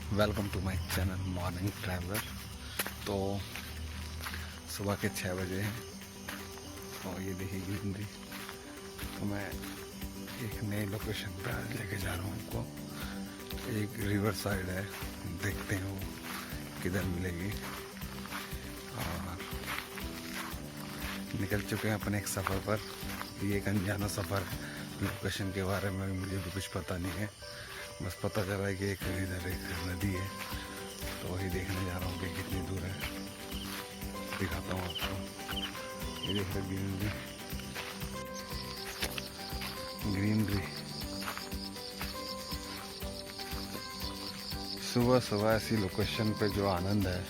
Welcome to my channel morning traveller. तो सुबह के 6 बजे हैं और ये देखिए ग्रीनरी। तो मैं एक नई लोकेशन पे आज लेके जा रहा हूँ आपको। एक रिवर साइड है, देखते हैं वो किधर मिलेगी। और निकल चुके हैं अपने एक सफ़र पर। ये एक अनजाना सफ़र है, लोकेशन के बारे में मुझे भी कुछ पता नहीं है। बस पता चला है कि इधर एक नदी है, तो वही देखने जा रहा हूँ कि कितनी दूर है। दिखाता हूँ आपको। ये देख रहे ग्रीनरी ग्रीनरी। सुबह सुबह ऐसी लोकेशन पे जो आनंद है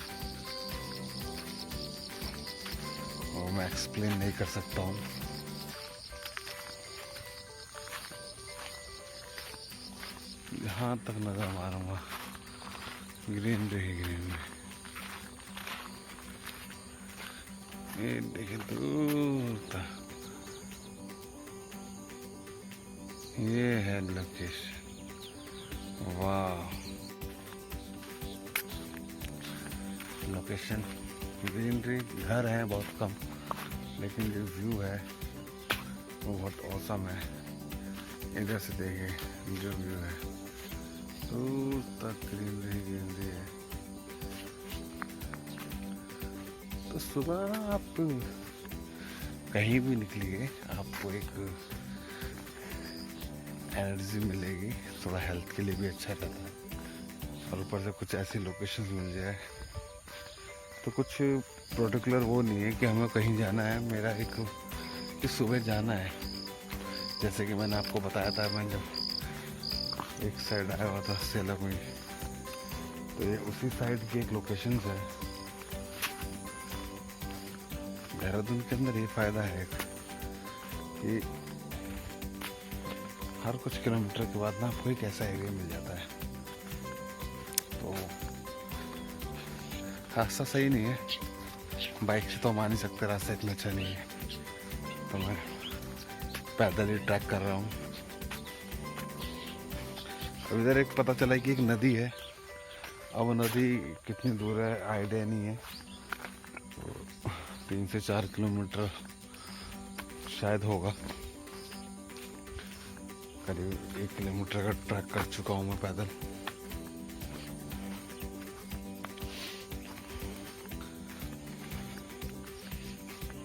वो मैं एक्सप्लेन नहीं कर सकता हूँ। यहाँ तक नज़र मारूंगा, ग्रीनरी ही ग्रीनरी। ये देखिए दूर तक, ये है लोकेशन। वाह, लोकेशन ग्रीनरी, घर है बहुत कम, लेकिन जो व्यू है वो बहुत औसम है। इधर से देखिए जो व्यू है, दूर तक ग्रीनरी ग्रीनरी है। तो सुबह ना आप कहीं भी निकलिए, आपको एक एनर्जी मिलेगी, थोड़ा हेल्थ के लिए भी अच्छा रहता है। और ऊपर से कुछ ऐसी लोकेशन मिल जाए तो कुछ पर्टिकुलर वो नहीं है कि हमें कहीं जाना है। मेरा एक कि सुबह जाना है। जैसे कि मैंने आपको बताया था, मैं जब एक साइड आया हुआ था सेलम में, तो ये उसी साइड की एक लोकेशन है। देहरादून के अंदर ये फ़ायदा है कि हर कुछ किलोमीटर के बाद ना आपको एक ऐसा एरिया मिल जाता है। तो रास्ता सही नहीं है, बाइक से तो हम आ नहीं सकते, रास्ता इतना अच्छा नहीं है। तो मैं पैदल ही ट्रैक कर रहा हूँ। अब इधर एक पता चला कि एक नदी है। अब नदी कितनी दूर है आइडिया नहीं है, तो 3 से 4 किलोमीटर शायद होगा। करीब 1 किलोमीटर का ट्रैक कर चुका हूँ मैं पैदल।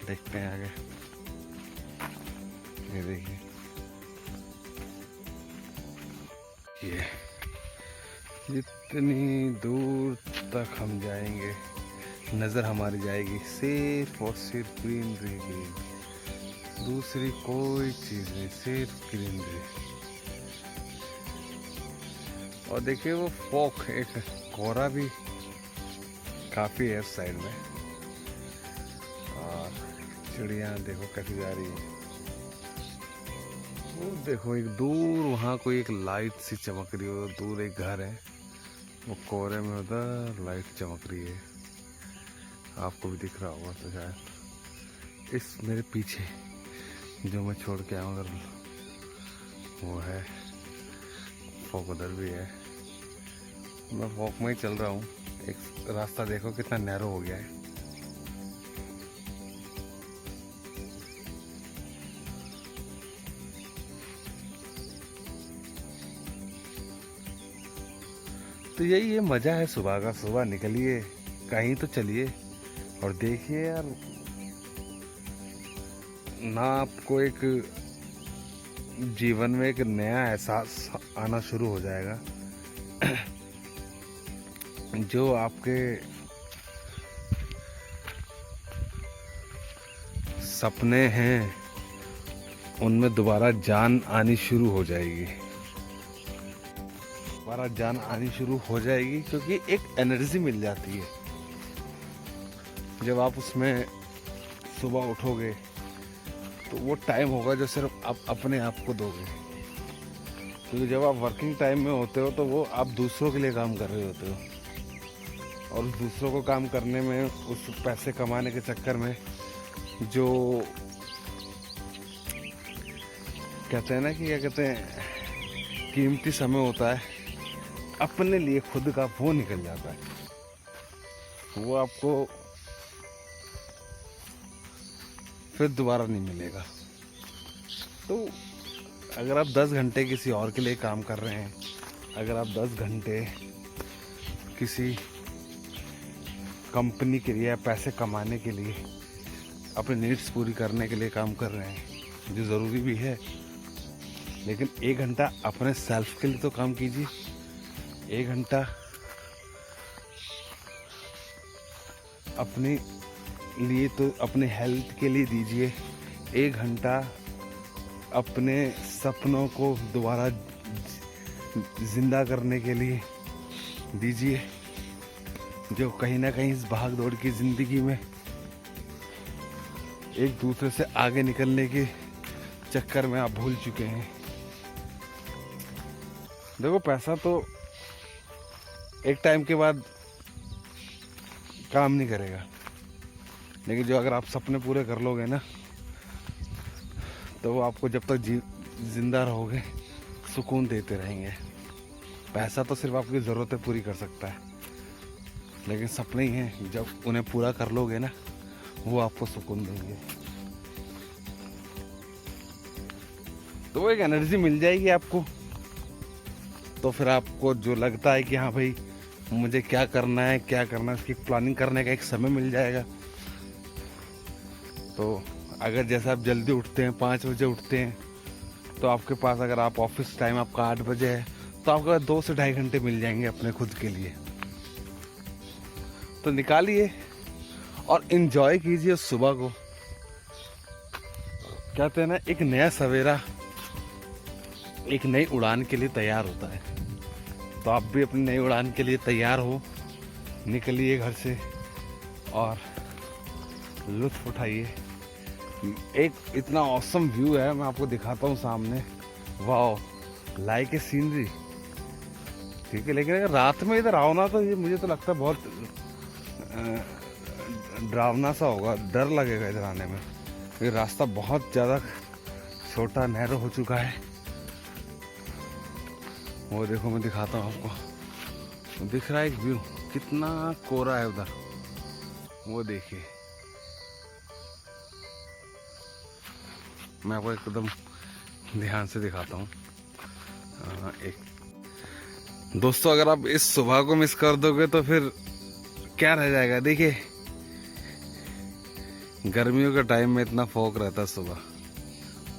देखते हैं आगे। ये देखिए, ये जितनी दूर तक हम जाएंगे नज़र हमारी जाएगी सिर्फ और सिर्फ ग्रीनरी ग्रीन, दूसरी कोई चीज़ नहीं, सिर्फ ग्रीनरी। और देखिए वो फॉग, एक कोहरा भी काफ़ी है उस साइड में। और चिड़िया देखो कैसी जा रही है। वो देखो एक दूर वहाँ कोई एक लाइट सी चमक रही है, दूर एक घर है, वो कोहरे में उधर लाइट चमक रही है। आपको भी दिख रहा होगा तो शायद। इस मेरे पीछे जो मैं छोड़ के आया उधर वो है फॉग, उधर भी है। मैं वॉक में ही चल रहा हूँ। एक रास्ता देखो कितना नैरो हो गया है। तो यही ये मज़ा है सुबह का। सुबह निकलिए, कहीं तो चलिए और देखिए यार, ना आपको एक जीवन में एक नया एहसास आना शुरू हो जाएगा। जो आपके सपने हैं उनमें दोबारा जान आनी शुरू हो जाएगी। दोबारा जान आनी शुरू हो जाएगी क्योंकि एक एनर्जी मिल जाती है जब आप उसमें सुबह उठोगे। तो वो टाइम होगा जो सिर्फ आप अपने आप को दोगे, क्योंकि जब आप वर्किंग टाइम में होते हो तो वो आप दूसरों के लिए काम कर रहे होते हो। और दूसरों को काम करने में, उस पैसे कमाने के चक्कर में जो कहते हैं ना कि क्या कहते हैं, कीमती समय होता है अपने लिए खुद का वो निकल जाता है, वो आपको फिर दोबारा नहीं मिलेगा। तो अगर आप 10 घंटे किसी और के लिए काम कर रहे हैं, अगर आप 10 घंटे किसी कंपनी के लिए या पैसे कमाने के लिए, अपने नीड्स पूरी करने के लिए काम कर रहे हैं, जो ज़रूरी भी है, लेकिन 1 घंटा अपने सेल्फ के लिए तो काम कीजिए। 1 घंटा अपने लिए तो अपने हेल्थ के लिए दीजिए। 1 घंटा अपने सपनों को दोबारा जिंदा करने के लिए दीजिए, जो कहीं ना कहीं इस भाग दौड़ की ज़िंदगी में एक दूसरे से आगे निकलने के चक्कर में आप भूल चुके हैं। देखो, पैसा तो एक टाइम के बाद काम नहीं करेगा, लेकिन जो अगर आप सपने पूरे कर लोगे ना, तो वो आपको जब तक जिंदा रहोगे सुकून देते रहेंगे। पैसा तो सिर्फ आपकी ज़रूरतें पूरी कर सकता है, लेकिन सपने ही हैं, जब उन्हें पूरा कर लोगे ना, वो आपको सुकून देंगे। तो वो एक एनर्जी मिल जाएगी आपको, तो फिर आपको जो लगता है कि हाँ भाई मुझे क्या करना है, इसकी प्लानिंग करने का एक समय मिल जाएगा। तो अगर जैसे आप जल्दी उठते हैं, 5 बजे उठते हैं, तो आपके पास, अगर आप ऑफिस टाइम आपका 8 बजे है, तो आपको 2 से ढाई घंटे मिल जाएंगे अपने खुद के लिए। तो निकालिए और एंजॉय कीजिए सुबह को। कहते हैं ना, एक नया सवेरा एक नई उड़ान के लिए तैयार होता है। तो आप भी अपनी नई उड़ान के लिए तैयार हो, निकलिए घर से और लुत्फ उठाइए। एक इतना ऑसम व्यू है, मैं आपको दिखाता हूँ सामने। वाह, लाइक ए सीनरी, ठीक है। लेकिन अगर रात में इधर आओ ना, तो ये मुझे तो लगता है बहुत डरावना सा होगा, डर लगेगा इधर आने में। ये रास्ता बहुत ज़्यादा छोटा नैरो हो चुका है। वो देखो, मैं दिखाता हूँ आपको, दिख रहा है एक व्यू, कितना कोहरा है उधर, वो देखिए। मैं आपको एकदम ध्यान से दिखाता हूँ। एक दोस्तों, अगर आप इस सुबह को मिस कर दोगे तो फिर क्या रह जाएगा। देखिए, गर्मियों के टाइम में इतना फॉग रहता है सुबह।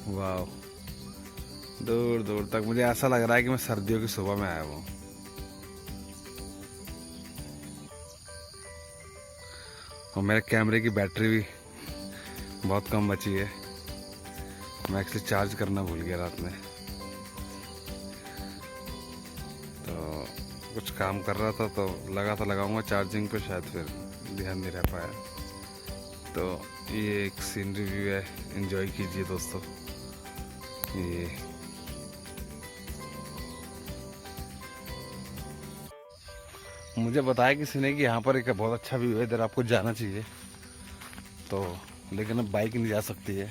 वाह, दूर दूर तक मुझे ऐसा लग रहा है कि मैं सर्दियों की सुबह में आया हूँ। और मेरे कैमरे की बैटरी भी बहुत कम बची है, मैं एक्चुअली चार्ज करना भूल गया रात में। तो कुछ काम कर रहा था, तो लगा था लगाऊंगा चार्जिंग पे, शायद फिर ध्यान नहीं रह पाया। तो ये एक सीन रिव्यू है, एंजॉय कीजिए दोस्तों। ये मुझे बताया किसी ने कि यहाँ पर एक बहुत अच्छा व्यू है, इधर आपको जाना चाहिए। तो लेकिन अब बाइक नहीं जा सकती है,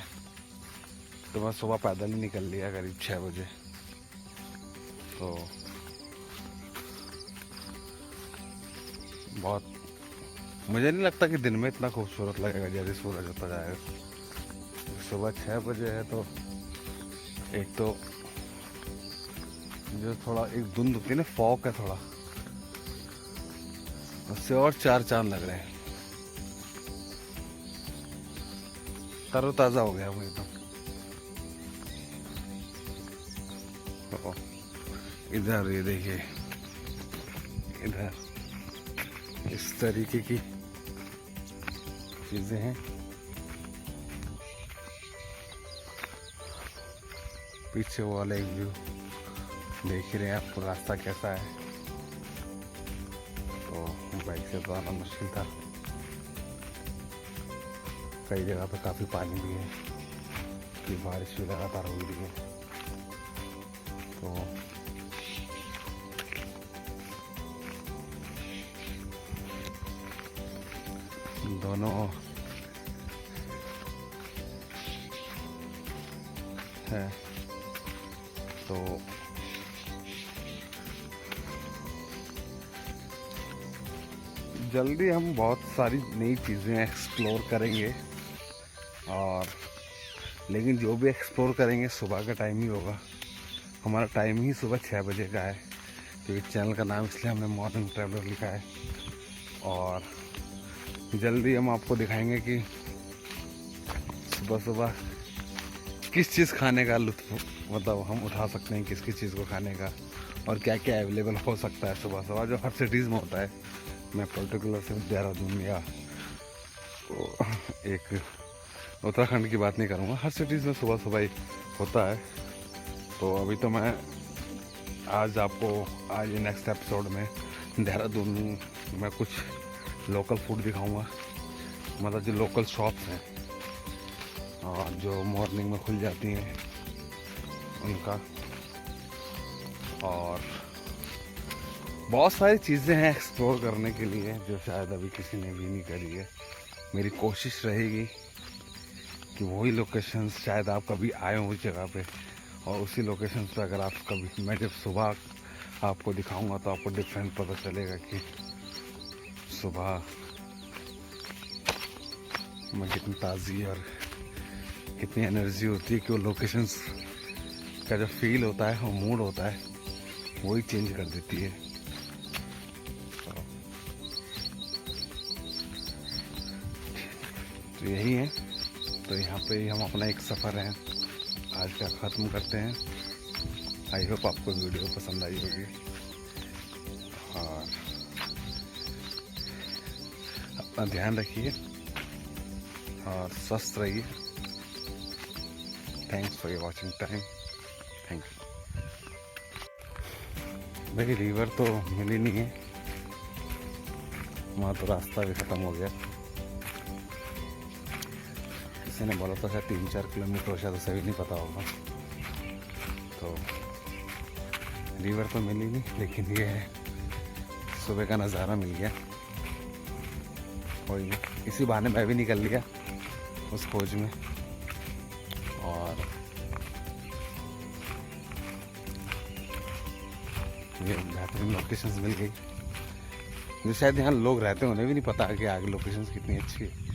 तो मैं सुबह पैदल ही निकल लिया करीब 6 बजे। तो बहुत, मुझे नहीं लगता कि दिन में इतना खूबसूरत लगेगा जैसे सूरज होता जाएगा। सुबह 6 बजे है, तो एक तो जो थोड़ा एक धुंध होती है ना, फॉग है थोड़ा, उससे और 4 चांद लग रहे हैं। तरोताजा हो गया हूँ एकदम। तो इधर ये देखिए, इधर इस तरीके की चीजें हैं। पीछे वो वाला एक व्यू देख ही रहे हैं आपको, रास्ता कैसा है। तो बाइक से तो आना मुश्किल था, कई जगह पे काफ़ी पानी भी है, कि बारिश भी लगातार हो रही है। तो दोनों है, तो जल्दी हम बहुत सारी नई चीज़ें एक्सप्लोर करेंगे, और लेकिन जो भी एक्सप्लोर करेंगे सुबह का टाइम ही होगा। हमारा टाइम ही सुबह 6 बजे का है, क्योंकि चैनल का नाम इसलिए हमने मॉर्निंग ट्रैवलर लिखा है। और जल्दी हम आपको दिखाएंगे कि सुबह सुबह किस चीज़ खाने का लुत्फ़ मतलब हम उठा सकते हैं, किस किस चीज़ को खाने का, और क्या क्या अवेलेबल हो सकता है सुबह सुबह जो हर सिटीज़ में होता है। मैं पर्टिकुलर सिर्फ देहरादून या तो एक उत्तराखंड की बात नहीं करूँगा, हर सिटीज़ में सुबह सुबह ही होता है। तो अभी तो मैं आज नेक्स्ट एपिसोड में देहरादून में कुछ लोकल फूड दिखाऊंगा, मतलब जो लोकल शॉप्स हैं और जो मॉर्निंग में खुल जाती हैं उनका। और बहुत सारी चीज़ें हैं एक्सप्लोर करने के लिए जो शायद अभी किसी ने भी नहीं करी है। मेरी कोशिश रहेगी कि वही लोकेशंस शायद आप कभी आए हो उस जगह पे, और उसी लोकेशंस पे अगर आप कभी, मैं जब सुबह आपको दिखाऊंगा तो आपको डिफरेंट पता चलेगा कि सुबह में कितनी ताज़गी और कितनी एनर्जी होती है, कि वो लोकेशंस का जो फील होता है, वो मूड होता है, वही चेंज कर देती है। तो यही है, तो यहाँ पे ही हम अपना एक सफ़र है आज का ख़त्म करते हैं। आई होप आपको वीडियो पसंद आई होगी, और अपना ध्यान रखिए और स्वस्थ रहिए। Thanks for your watching time. Thank you. भाई रिवर तो मिली नहीं है, वहाँ तो रास्ता भी ख़त्म हो गया। किसी ने बोला था शायद 3-4 किलोमीटर हो, शायद उसे भी नहीं पता होगा। तो रिवर तो मिली नहीं, लेकिन ये है सुबह का नज़ारा मिल गया। कोई नहीं, इसी बहाने मैं भी निकल लिया उस खोज में, और ये बेहतरीन लोकेशंस मिल गई जो शायद यहाँ लोग रहते हैं उन्हें भी नहीं पता कि आगे लोकेशंस कितनी अच्छी है।